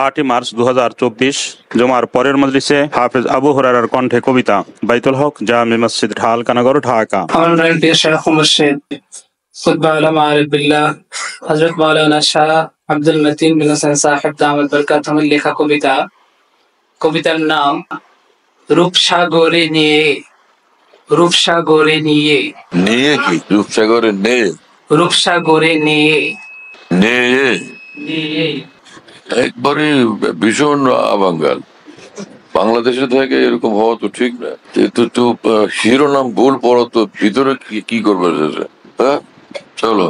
8 March 2024 জুমার পরের মজলিসে হাফেজ আবু হুরায়রার কণ্ঠে কবিতা বাইতুল হক জামে মসজিদ ঢালকানগর ঢাকা। खुतबा उलमा आरिफ बिल्लाह हजरत मौलाना शाह আব্দুল মতিন বিন হোসেন সাহেব দামাত বরকাতুহুর লেখা কবিতা। কবিতার নাম রূপসাগরে নিয়ে। রূপসাগরে নিয়ে নিয়ে কি রূপসাগরে নে রূপসাগরে নিয়ে নিয়ে নিয়ে একবারে ভীষণ আবাঙ্গাল। বাংলাদেশে থেকে এরকম হওয়া তো ঠিক না। তো শিরোনাম ভুল পড়ো তো ভিতরে কি করবে সেটা? হ্যাঁ, চলো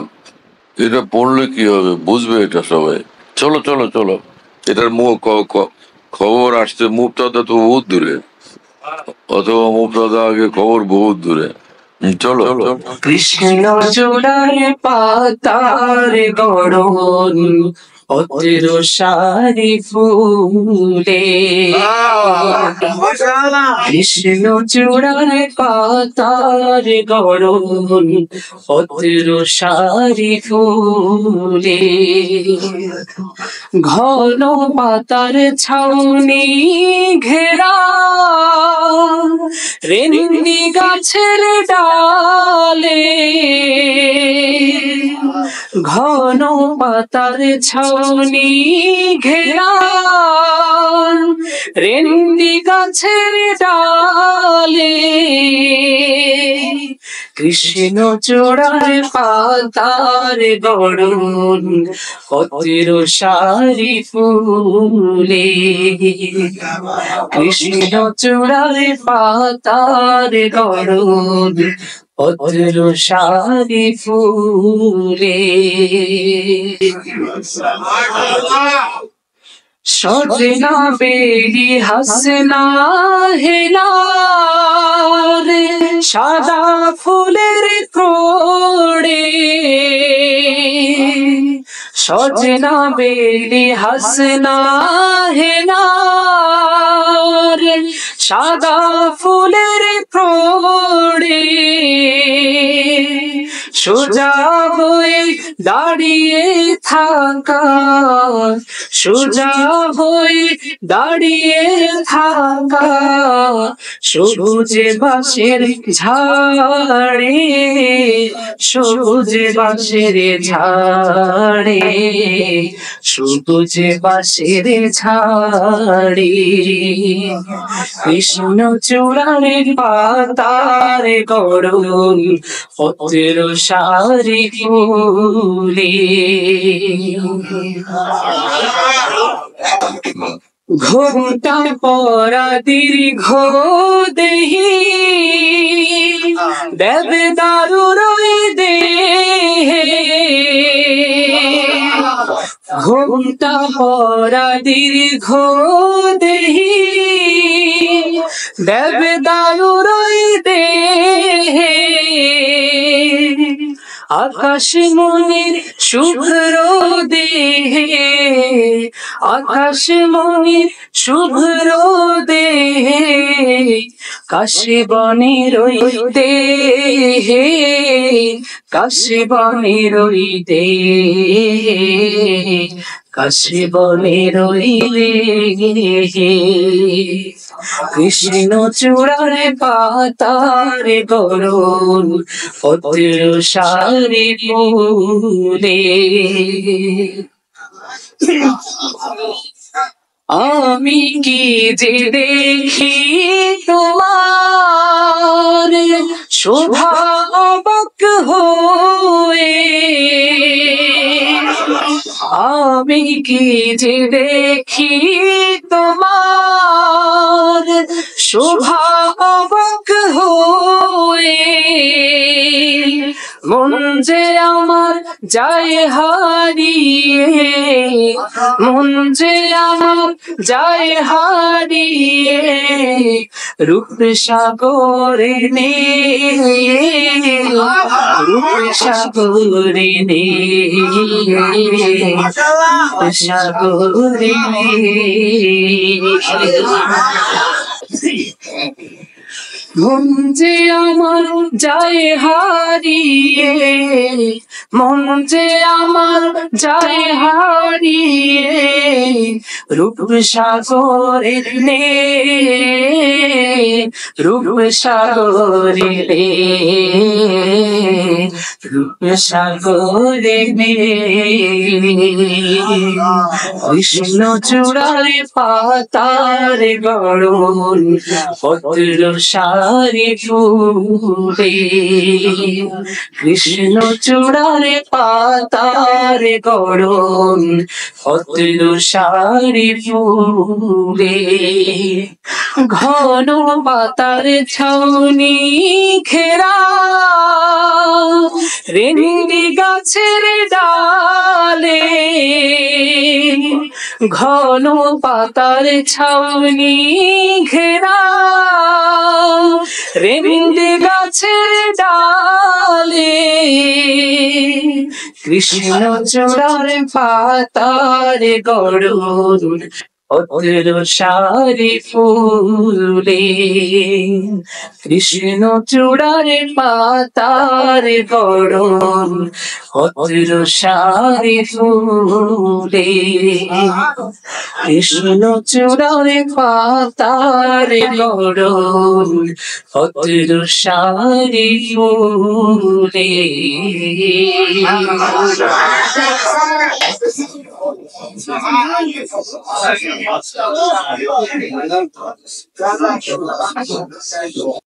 এটা পড়লে কি হবে, বুঝবে এটা সবাই। চলো চলো চলো, এটার খবর আসছে মুবতাদা তো বহুত দূরে, অথবা মুবতাদা আগে খবর বহুত দূরে। চলো চলো। কৃষ্ণ চূড়ার পাতার গড়ন অতির সারি ফুলে। কৃষ্ণ চূড়ার পাতার গড়ন অতির সারি ফুলে। ঘন পাতার ছাউনি ঘেরা রেন্দি গাছের ডালে। ঘন পাতার ছাউনি ঘেরা রেন্দি গাছের ডালে। কৃষ্ণ চূড়ার পাতার গড়ন অতির সারি ফুলে। কৃষ্ণ চূড়ার পাতার গড়ন অতির সারি ফুলে। সজনা বেরি হাসনা হেলার সাদা ফুলের কোড়ে। সজনা বেরি হাসনা হেলার সাদা ফুলের কোড়ে। সোজা হয়ে দাঁড়িয়ে থাকা, সোজা হয়ে দাঁড়িয়ে থাকা সবুজ বাঁশের ঝাড়ে। সবুজ বাঁশের ঝাড়ে, সবুজ বাঁশের ঝাড়ে। কৃষ্ণ চূড়ার পাতার গড়ন অতির সারি ফুলে। ঘোমটা পরা দীর্ঘ দেহি দেবদারুর দেহে। ঘোমটা পরা দীর্ঘ দেহি দেবদারুর দেহে। আকাশ মনির শুভ্র দেহে, আকাশ মনির শুভ্র দেহে। কাশবনের ওই দেহে, কাশবনের ওই দেহে, কাশবনের ওই দেহে। কৃষ্ণ চূড়ার পাতার গড়ন অতির সারি ফুলে। আমি কি যে দেখি তোমার শোভা অবাক হয়ে। আমি কি যে দেখি তোমার শোভা অবাক হয়ে। মন যে আমার যায় হারিয়ে, মন যে আমার যায় হারিয়ে। রূপসাগরে নে, রূপসাগরে নে, রূপসাগরে নে। মন যে আমার যায় হারিয়ে, মন যে আমার যায় হারিয়ে, রূপ সাগরে নে, রূপ সাগরে নে, রূপ সাগরে নে। কৃষ্ণ চূড়ার পাতার গড়ন, পত্র সারি ফুলে। কৃষ্ণ চূড়ার পাতার গড়ন, পত্র সারি ফুলে। ঘন পাতার ছাউনি ঘেরা, রেন্ডি গাছের ডালে। ঘন পাতার ছাউনি ঘেরা, রেন্ডি গাছের ডালে। কৃষ্ণ চূড়ার পাতার গড়ন, পত্র সারি ফুলে। কৃষ্ণ চূড়ার পাতার গড়ন, পত্র সারি ফুলে। কৃষ্ণ চূড়ার পাতার গড়ন, পত্র সারি ফুলে।